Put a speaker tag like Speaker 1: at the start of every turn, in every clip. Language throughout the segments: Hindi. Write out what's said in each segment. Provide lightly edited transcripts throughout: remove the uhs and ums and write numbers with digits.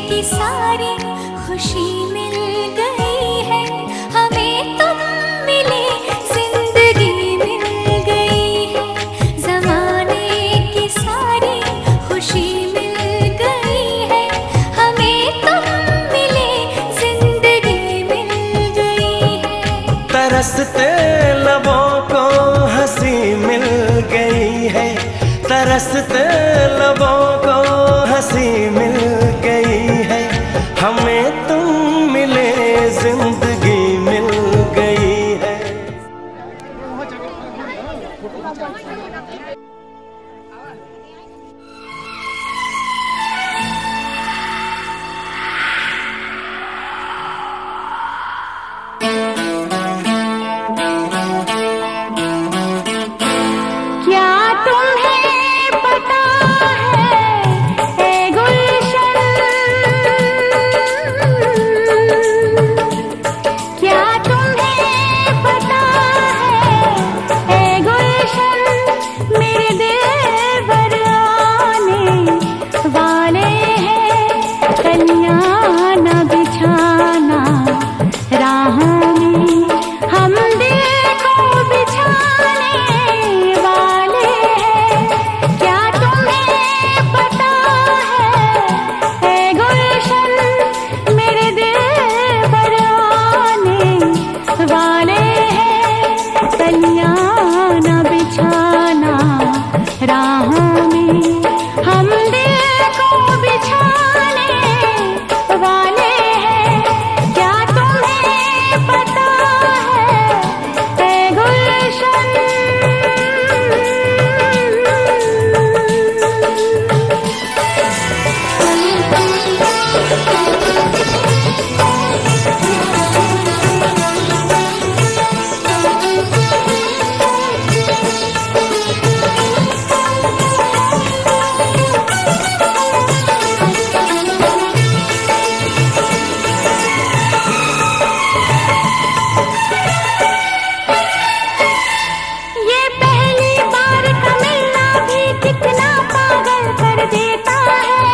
Speaker 1: की सारी खुशी मिल गई है हमें, तुम मिले जिंदगी मिल गई है। जमाने की सारी खुशी मिल गई है हमें, तुम मिले जिंदगी मिल गई है।
Speaker 2: तरसते लबों को हंसी मिल गई है, तरसते लबों को हंसी मिल गई है हमें, तुम मिले जिंदगी मिल गई है।
Speaker 1: क्या तुम्हें पता है ए गुलशन, क्या तुम्हें पता है ए गुलशन, मेरे दिल भर आने वाले हैं। कलियां न बिछाना राहों में, हम दिल को बिछाने वाले हैं। क्या तुम्हें पता है ए गुलशन, मेरे दिल भर आने वाले हैं। कलियां न बिछाना राहों में, हम दिल को बिछाने वाले हैं। क्या तुम्हें पता है ए गुलशन। ये पहली बार का मिलना भी कितना पागल कर देता है।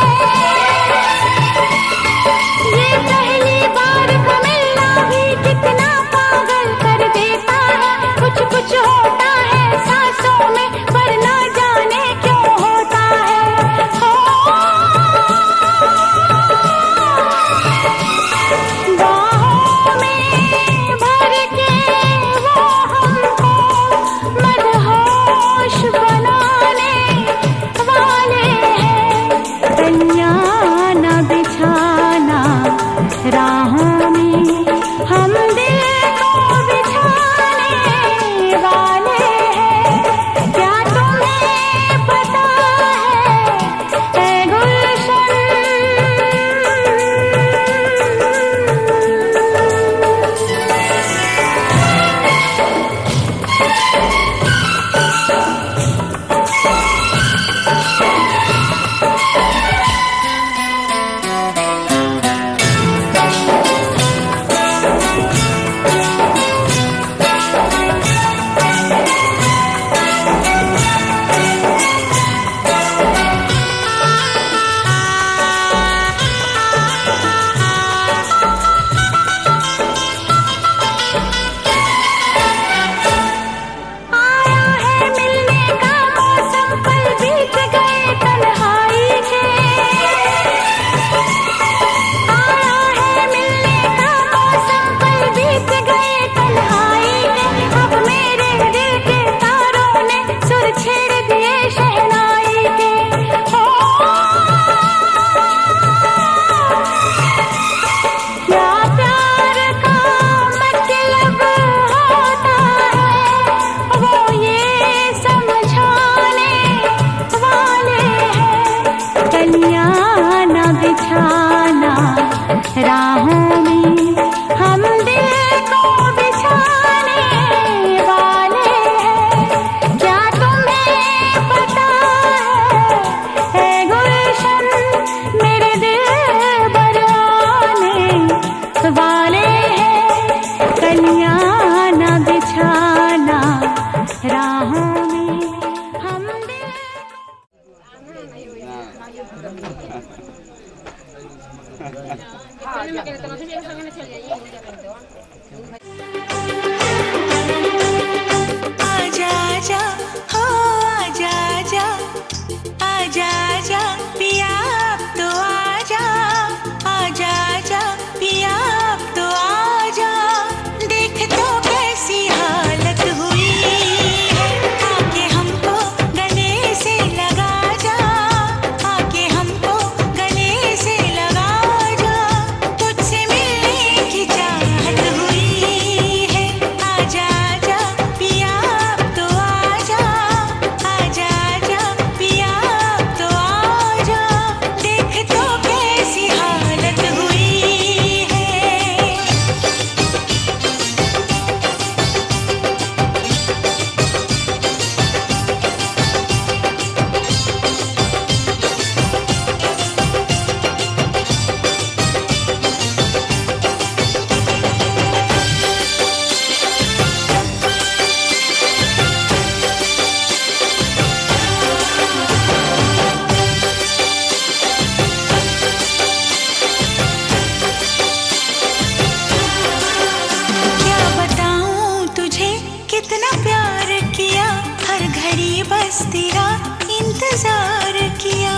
Speaker 1: आजा आजा हो आजा आजा आजा आजा पिया अब तो आजा आजा आजा पिया अब तो आजा देख तो कैसी हालत हुई है आके हमको गले से लगा जा आके हमको गले से लगा जा तुझसे मिलने की चाहत हुई है आजा आजा पिया अब तो आजा आजा आजा पिया अब तो आजा देख तो कैसी हालत हुई है। क्या बताऊं तुझे कितना प्यार किया हर घड़ी बस तेरा इंतजार किया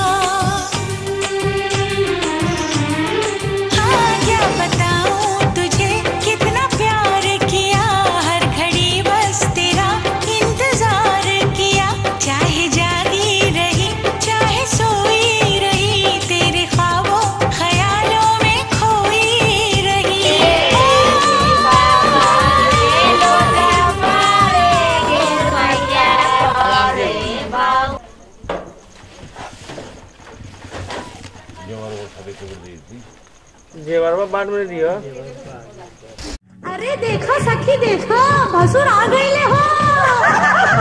Speaker 1: हाँ क्या बताऊं तुझे कितना प्यार किया हर घड़ी बस तेरा इंतजार किया चाहे जागी रही चाहे सोई रही तेरे ख्वाबों ख्यालों में खोई रही
Speaker 3: जेवर बाट में दियो।
Speaker 1: अरे देखो सखी देखो भसुर आ गईले हो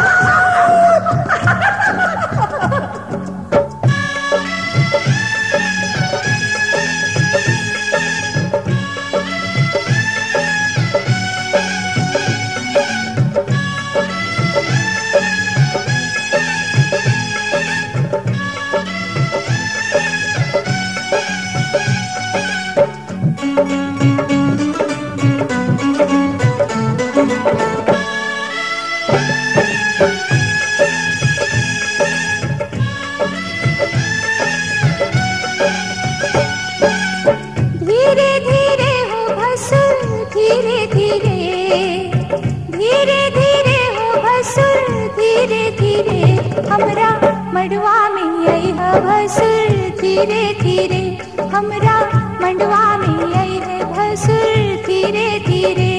Speaker 1: धीरे धीरे हो भसुर धीरे धीरे धीरे धीरे हो भसुर धीरे धीरे हमरा मड़वा में आई है भसुर धीरे धीरे हमरा मड़वा में आई है भसुर धीरे धीरे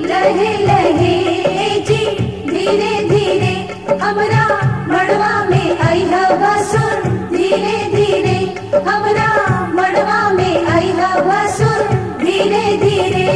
Speaker 1: लहे लहे जी धीरे धीरे हमरा मड़वा में आई है भसुर धीरे धीरे हमरा मड़वा में आई है भसुर धीरे धीरे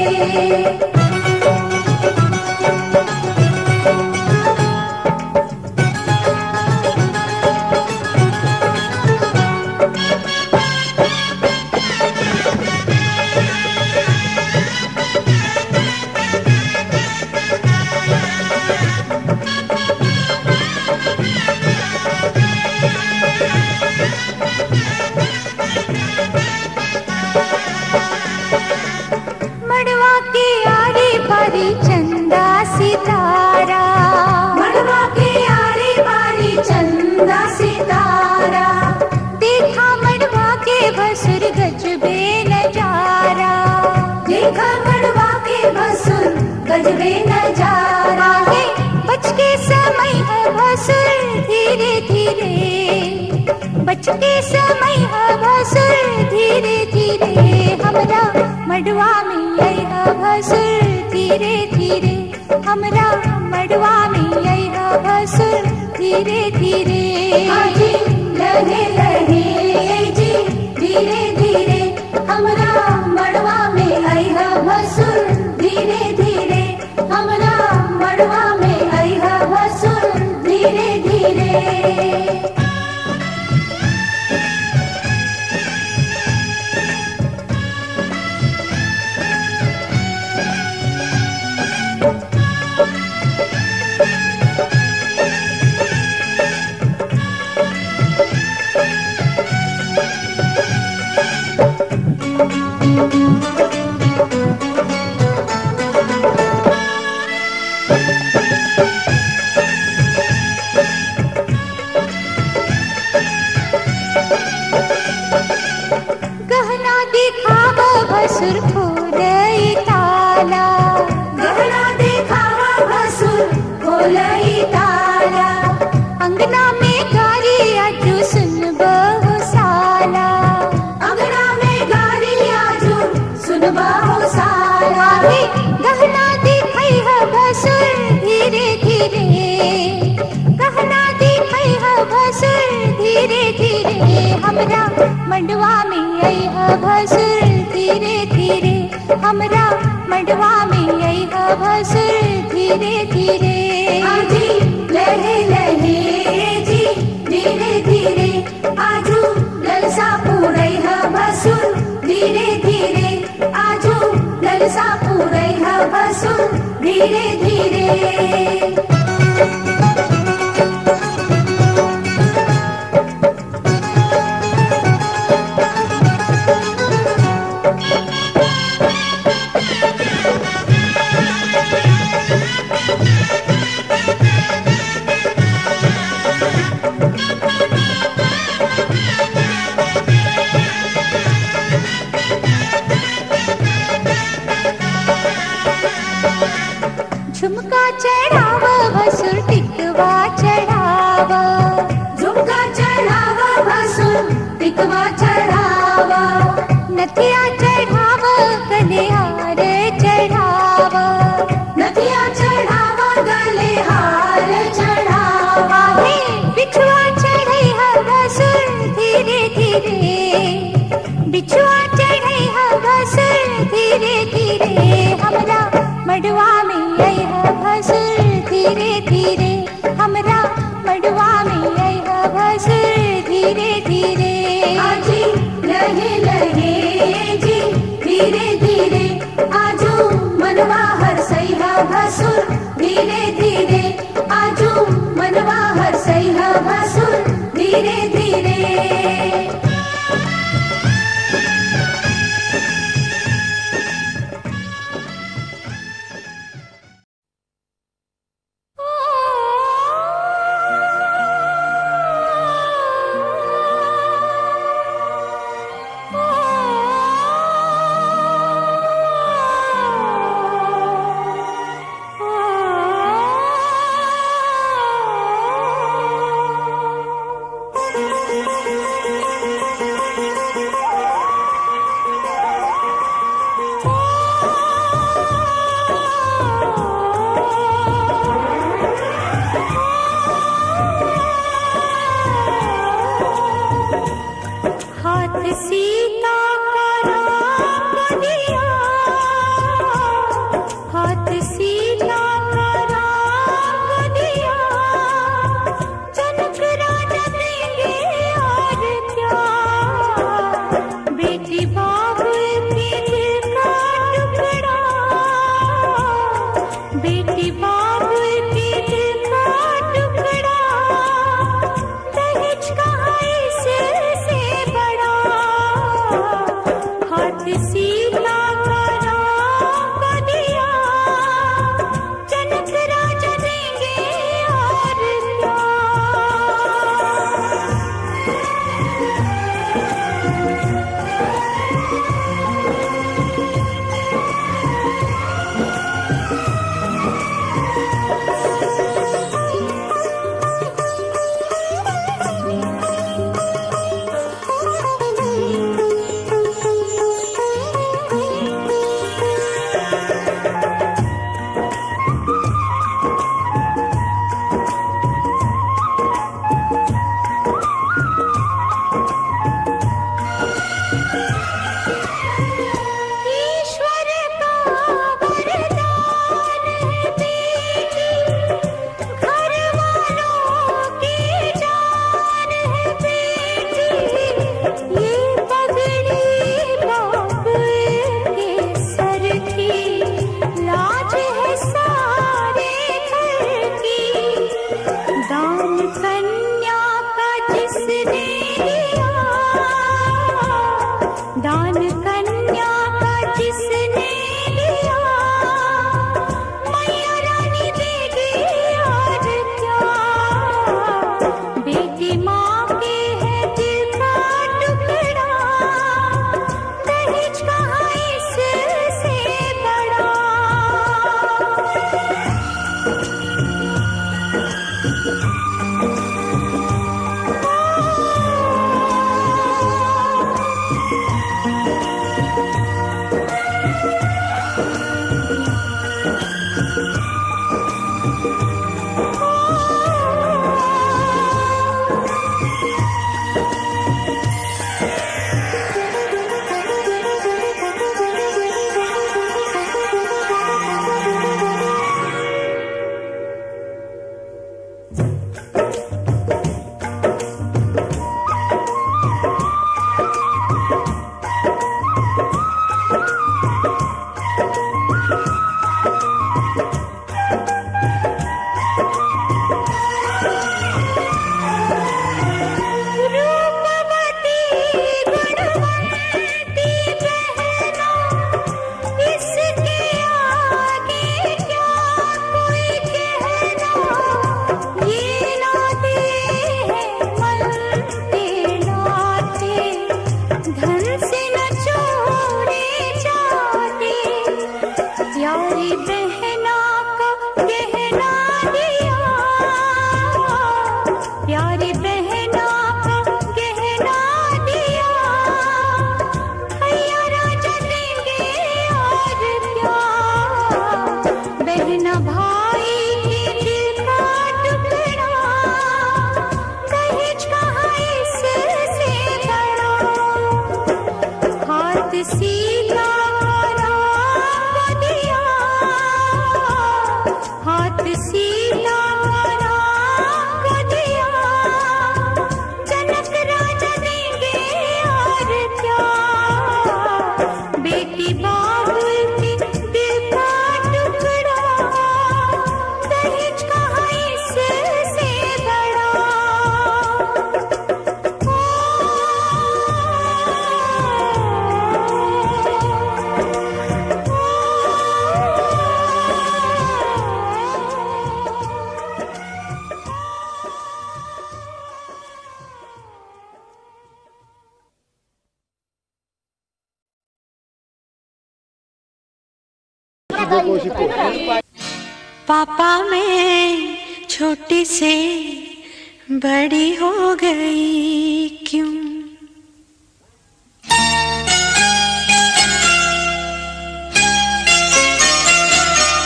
Speaker 1: मड़वा के आरी बारी चंदा सितारा मड़वा के आरी बारी चंदा सितारा देखा मड़वा के भसुर गजबे नजारा देखा मड़वा के भसुर गजबे नजारा है बच के समय है भसुर धीरे धीरे बच के समय है भसुर धीरे धीरे हमरा मड़वा में आई है भसुर धीरे धीरे हमरा मड़वा में आई है भसुर धीरे धीरे लहे लहे जी धीरे धीरे हमरा मड़वा में आई है भसुर धीरे धीरे हमरा मड़वा में आई है भसुर धीरे धीरे गहना दिखावा भसुर खोलई ताला, गहना दिखावा भसुर खोलई ताला। अंगना में गारी आजू सुन बहु साला, अंगना में गारी आजू सुन बहु साला। गहना दिखाई है भसुर धीरे धीरे, गहना दिखाई है भसुर धीरे धीरे। हमरा मंडवा में आई है भसुर धीरे धीरे, हमरा मंडवा में आई है भसुर धीरे धीरे। आजी लहे लहे जी धीरे धीरे, आजू ललसा पूरई है भसुर धीरे धीरे, आजू ललसा पूरई है भसुर धीरे धीरे। झुमका चढ़ावा भसुर टिकवा चढ़ावा, झुमका चढ़ावा भसुर टिकवा चढ़ावा। नथिया चढ़ावा गले हार चढ़ावा, नथिया चढ़ावा गले हार चढ़ावा। बिछुआ चढ़ई है भसुर धीरे धीरे, बिछुआ चढ़ई है भसुर धीरे धीरे। हमरा मड़वा में आई है भसुर धीरे धीरे, हमरा मड़वा में आई है भसुर धीरे धीरे। आजी लहे लहे जी धीरे धीरे, आजू मनवा हरसई है भसुर धीरे धीरे, आजू मनवा हरसई है भसुर धीरे धीरे। दान कन्या पापा मैं छोटी से बड़ी हो गई क्यों?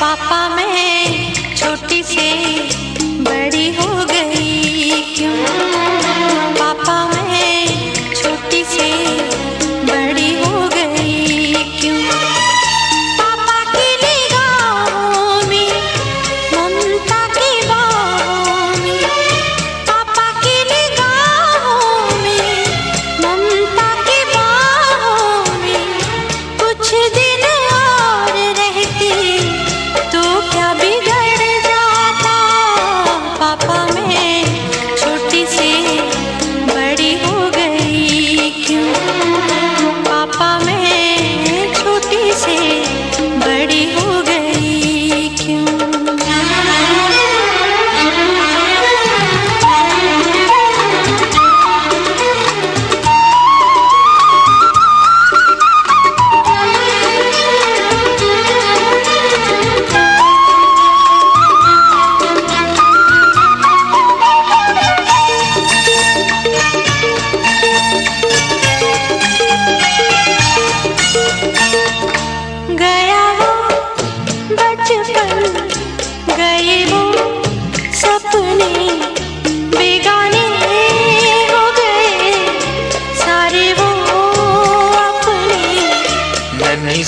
Speaker 1: पापा मैं छोटी से बड़ी हो गई क्यों? पापा मैं छोटी से बड़ी हो गई क्यों?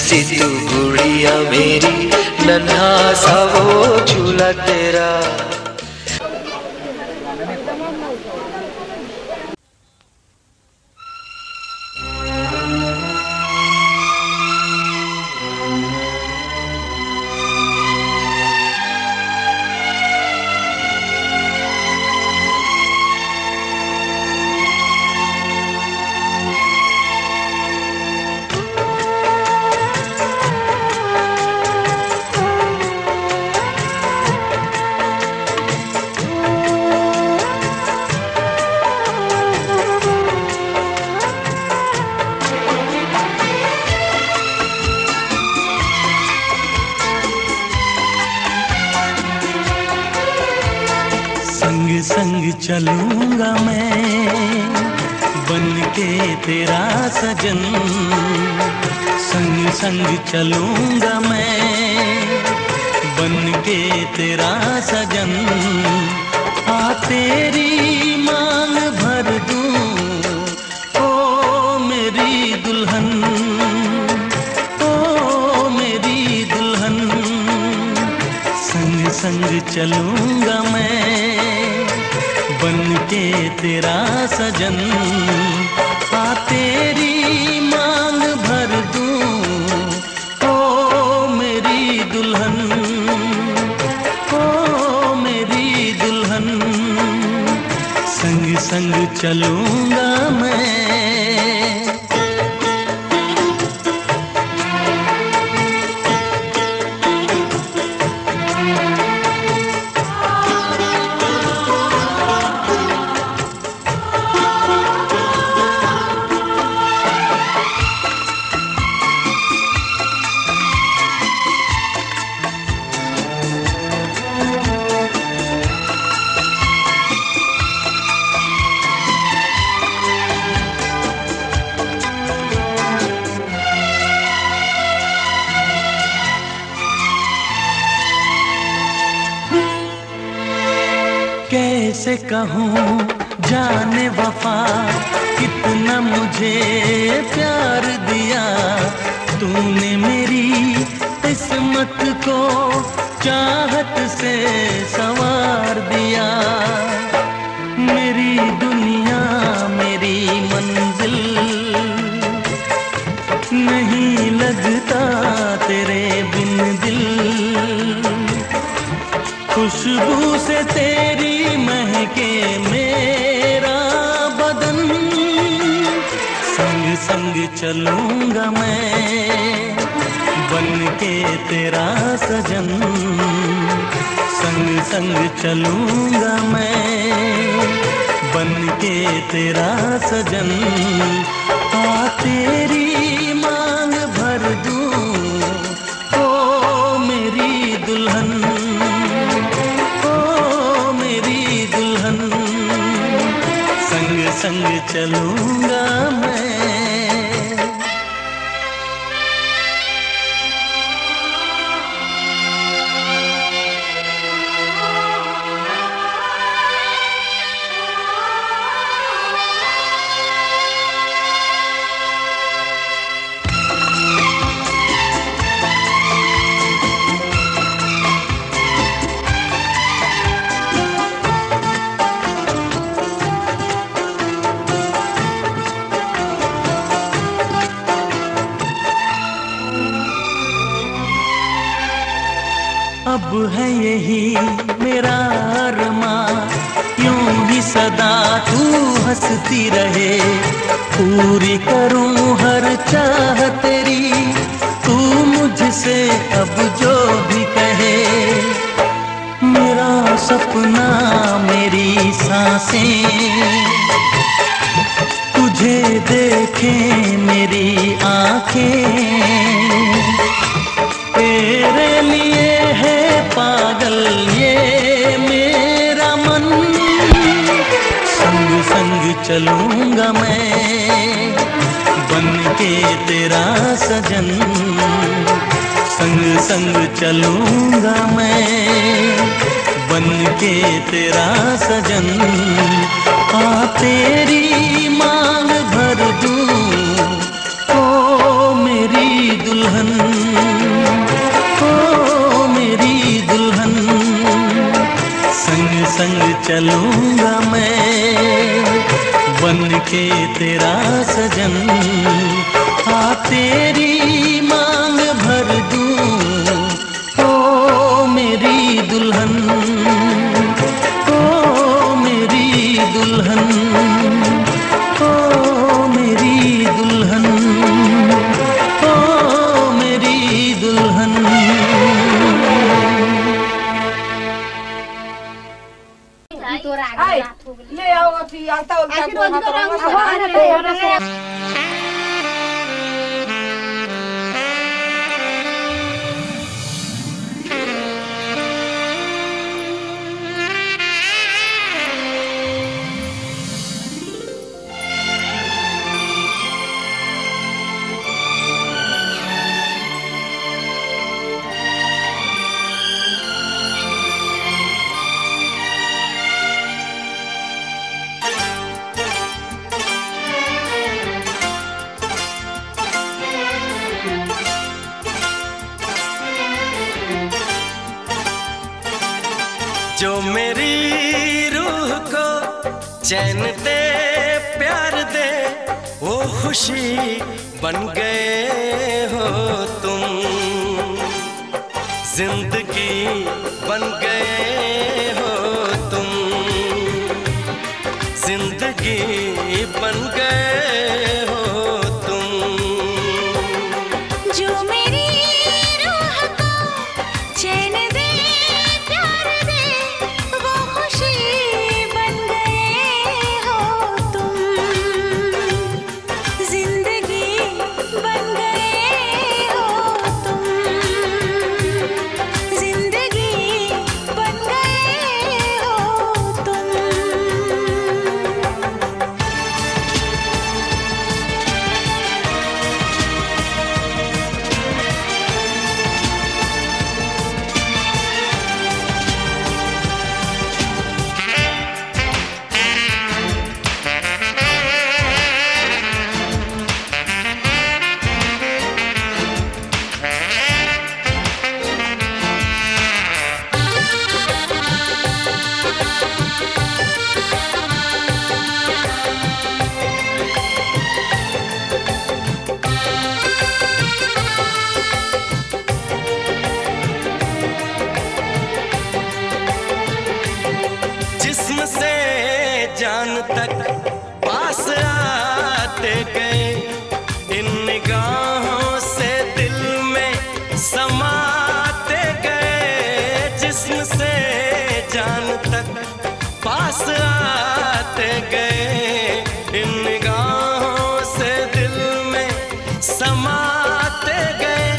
Speaker 4: सी तू गुड़िया मेरी, नन्हा सा वो झूला तेरा।
Speaker 2: संग संग चलूंगा मैं,
Speaker 5: बन के तेरा सजन, संग संग चलूंगा मैं, बन के तेरा सजन। आ तेरी मांग भर दूं, ओ मेरी दुल्हन, ओ मेरी दुल्हन। संग संग चलूंगा मैं, बन के तेरा सजन। आ तेरी मांग भर दूं, ओ मेरी दुल्हन, ओ मेरी दुल्हन। संग संग चलूंगा मैं। कैसे कहूँ जाने वफा, कितना मुझे प्यार दिया तूने मेरी किस्मत को, चाहत से संवार दिया। मेरी दुनिया मेरी मंजिल, नहीं लगता तेरे बिन दिल। खुशबू से तेरी महके मेरा बदन, संग संग चलूंगा मैं, बन के तेरा सजन। संग संग चलूंगा मैं, बन के तेरा सजन। आ तेरी मांग भर दूं, ओ मेरी दुल्हन, संग संग चलूंगा मैं। अब है यही मेरा अरमां, यूं ही सदा तू हंसती रहे। पूरी करूं हर चाह तेरी, तू मुझसे अब जो भी कहे। मेरा सपना मेरी सांसें, तुझे देखें मेरी आंखें। तेरे लिए है पागल ये मेरा मन, संग संग चलूंगा मैं, बन के तेरा सजन। संग संग चलूंगा मैं, बन के तेरा सजन। आ तेरी मांग भर दूं, ओ मेरी दुल्हन, ओ मेरी दुल्हन। संग संग चलूंगा मैं, बन के तेरा सजन। आ तेरी मांग भर दूं, ओ मेरी दुल्हन, ओ मेरी दुल्हन, ओ मेरी दुल्हन, ओ मेरी दुल्हन।
Speaker 6: ले आओ अथी आता उल्टा
Speaker 2: चैन दे प्यार दे वो खुशी बन गए हो तुम, जिंदगी बन गए हो तुम, जिंदगी बन गए हो तुम।
Speaker 1: जो मेरी रूह को चैन दे प्यार दे वो खुशी बन गए हो तुम, जिंदगी बन गए हो तुम, जिंदगी बन गए हो तुम।
Speaker 2: जिस्म से जान तक पास आते गए, इन निगाहों से दिल में समाते गए। जिस्म से जान तक पास आते गए, इन निगाहों से दिल में समाते गए।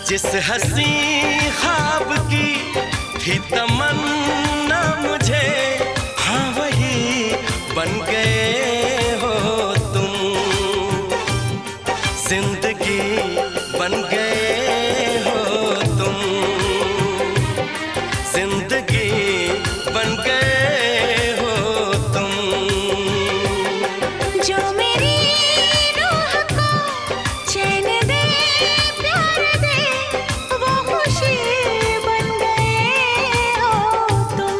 Speaker 2: जिस हंसी ख्वाब की थी तमन्ना मुझे, हाँ वही बन गए हो तुम, जिंदगी बन गए हो तुम, जिंदगी बन गए हो तुम।
Speaker 1: जो मेरी रूह को चैन दे प्यार दे वो खुशी बन गए हो तुम,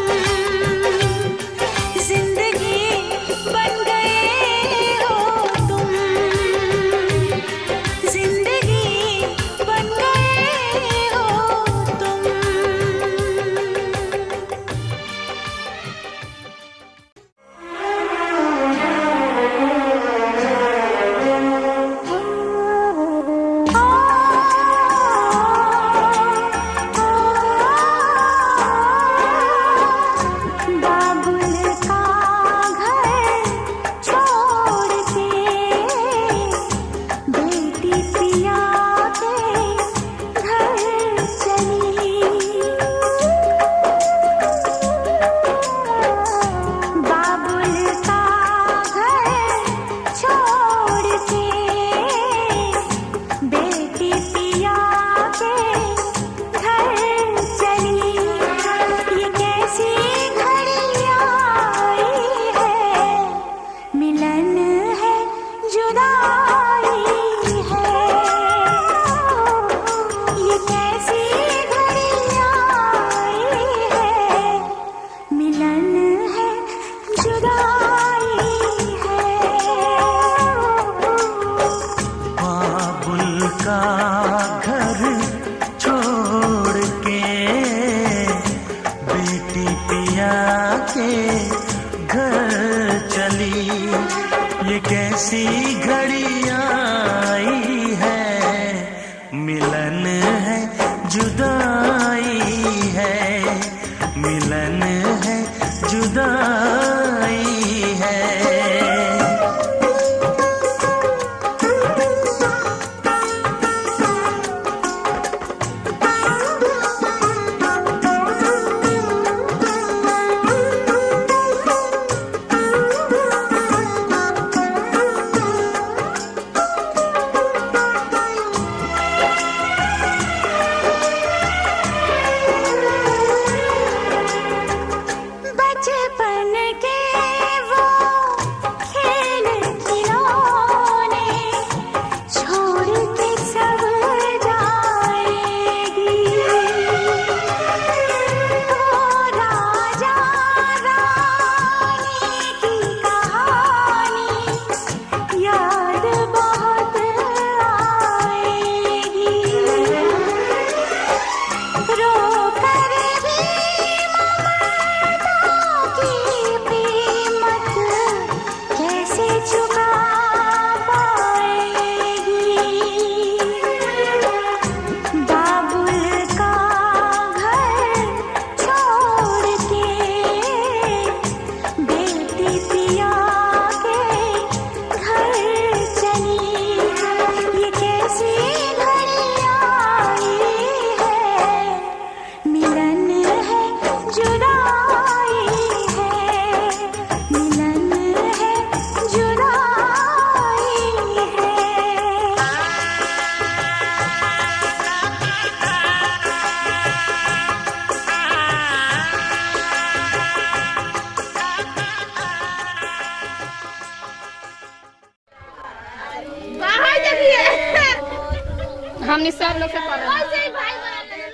Speaker 1: जिंदगी बन गए हो तुम, जिंदगी बन गए हो तुम। बाबुल का घर छोड़ के बेटी पिया के घर चली, बाबुल का घर छोड़ के बेटी पिया के घर चली। ये कैसी घड़ी आई है, मिलन है जुदाई है। ये कैसी घड़ी आई है, मिलन है जुदाई है।
Speaker 5: बाबुल का घर छोड़ के बेटी पिया के घर चली, ये कैसी घड़ी आई है, मिलन है जुदाई है, मिलन है जुदाई है।
Speaker 7: हमने सब लोग से पढ़ा।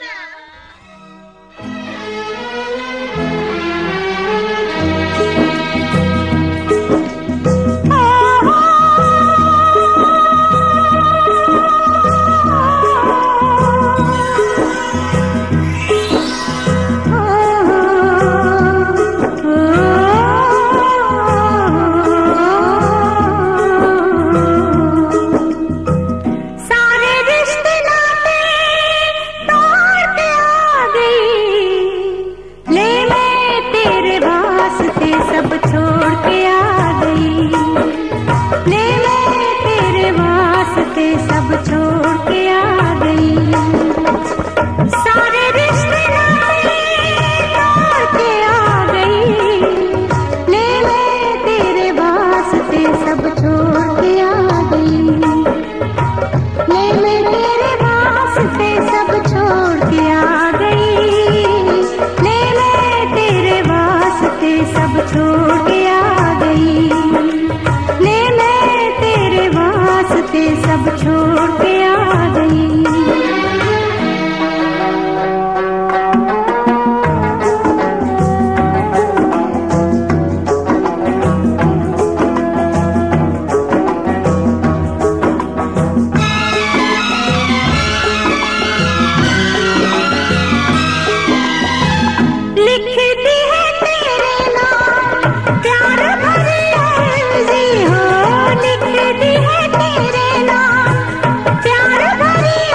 Speaker 8: प्यार भरी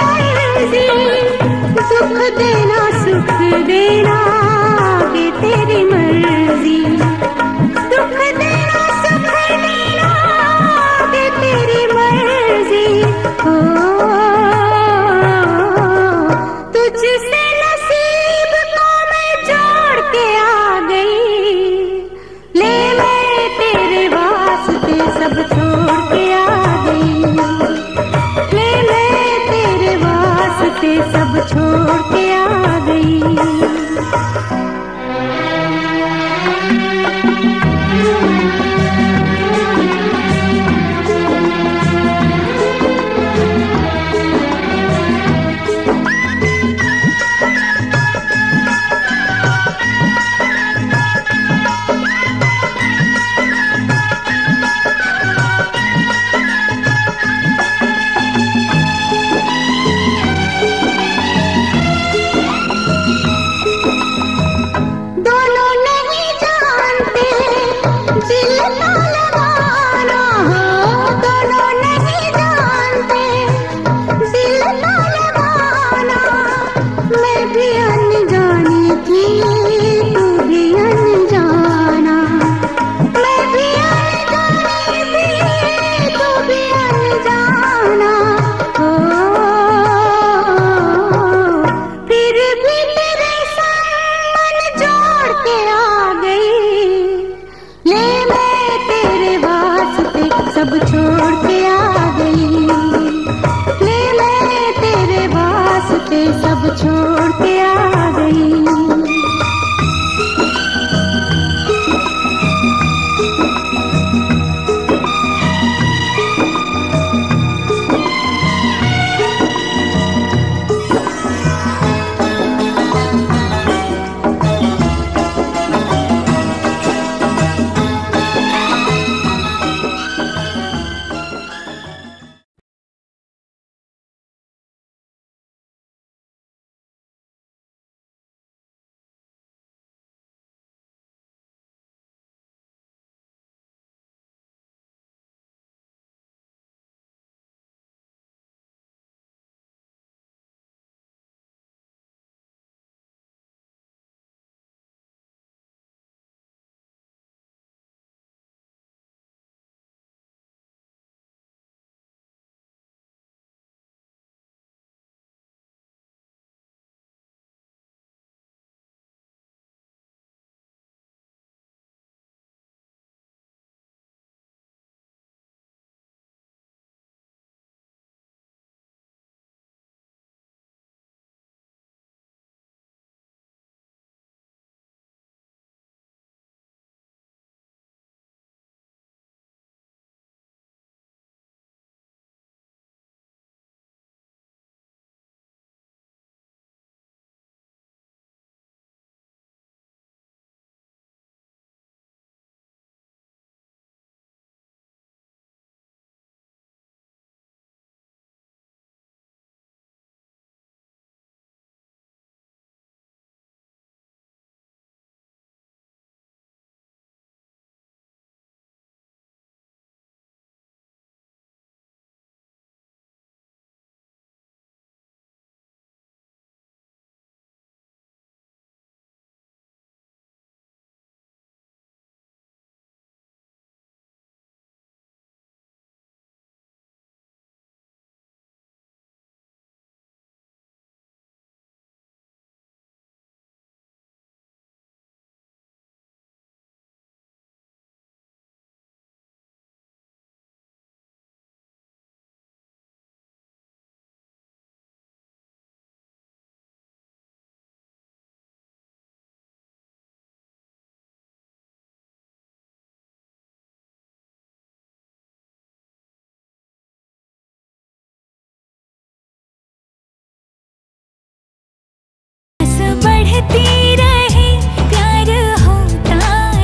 Speaker 1: करती रहे, प्यार होता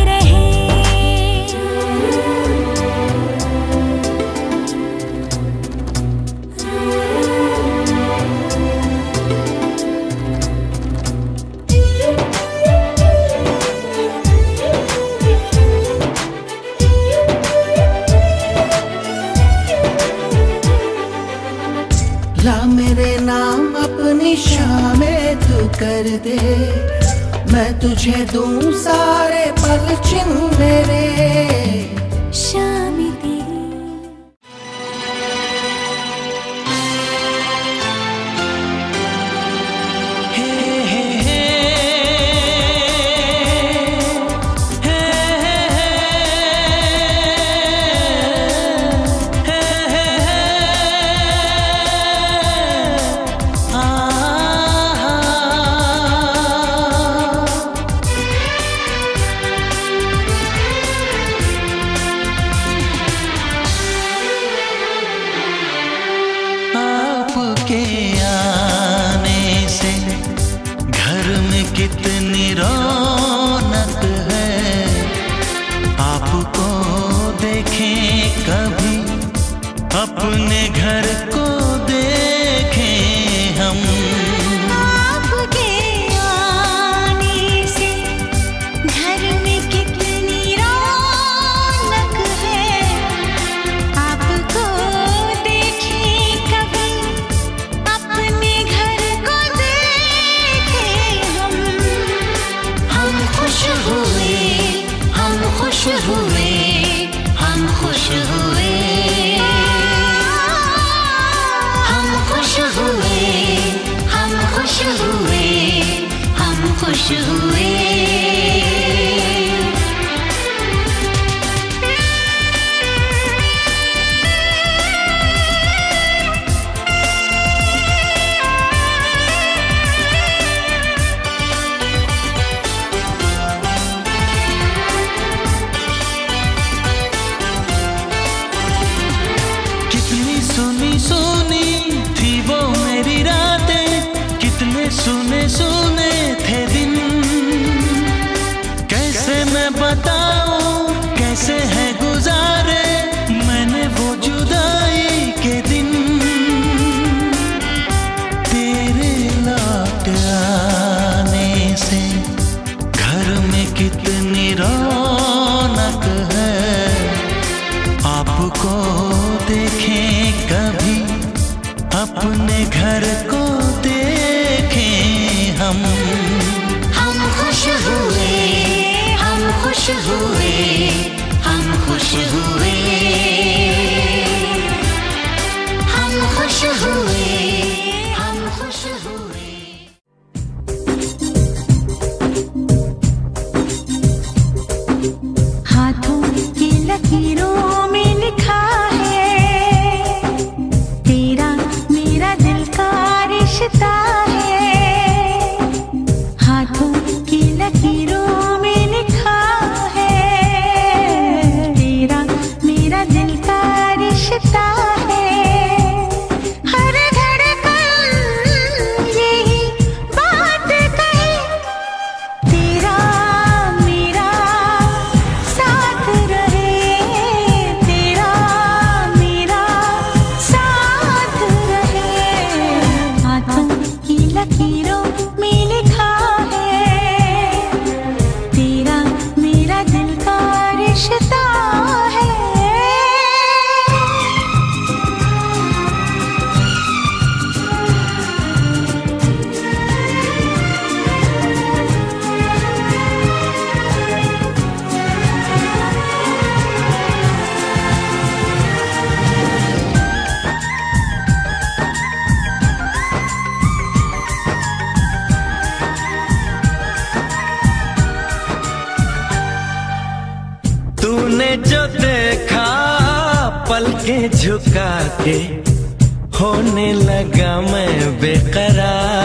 Speaker 1: रहे।
Speaker 8: ला मेरे नाम अपनी शामें तू कर दे, मैं तुझे दूं सारे पल छिन मेरे।
Speaker 1: शाम तेरी
Speaker 5: आपके आने से घर में कितनी रौनक है, आपको देखें कभी अपने घर को देखें हम।
Speaker 1: आपके आने से घर में कितनी रौनक है, आपको देखें कभी अपने घर को देखें हम। हम खुश हुए, हम खुश हुए, हम खुश हुए, हम खुश हुए, हम खुश हुए, हम खुश हुए।
Speaker 5: कितनी सुनी सुनी थी वो मेरी रातें, कितने सुने सुने थे दिन। कैसे मैं बताऊं कैसे है गुजारे मैंने वो जुदाई के दिन। तेरे लौट आने से घर में कितनी रौनक है, आपको देखें कभी अपने घर को देखें हम।
Speaker 1: हम खुश हुए, हम खुश हुए, हम खुश हुए, हम खुश हुए, हम खुश हुए। हाथों की लकीरों में लिखा है, तेरा मेरा दिल का रिश्ता है। हाथों की लकीरों में लिखा है, तेरा मेरा दिल का रिश्ता है। हर धड़कन यही बात कहे, तेरा मेरा साथ रहे, तेरा मेरा साथ रहे। हाथों की लकीरों में लिखा है, तेरा मेरा दिल का रिश्ता है।
Speaker 2: तूने जो देखा पलकें झुका के, होने लगा मैं बेकरार।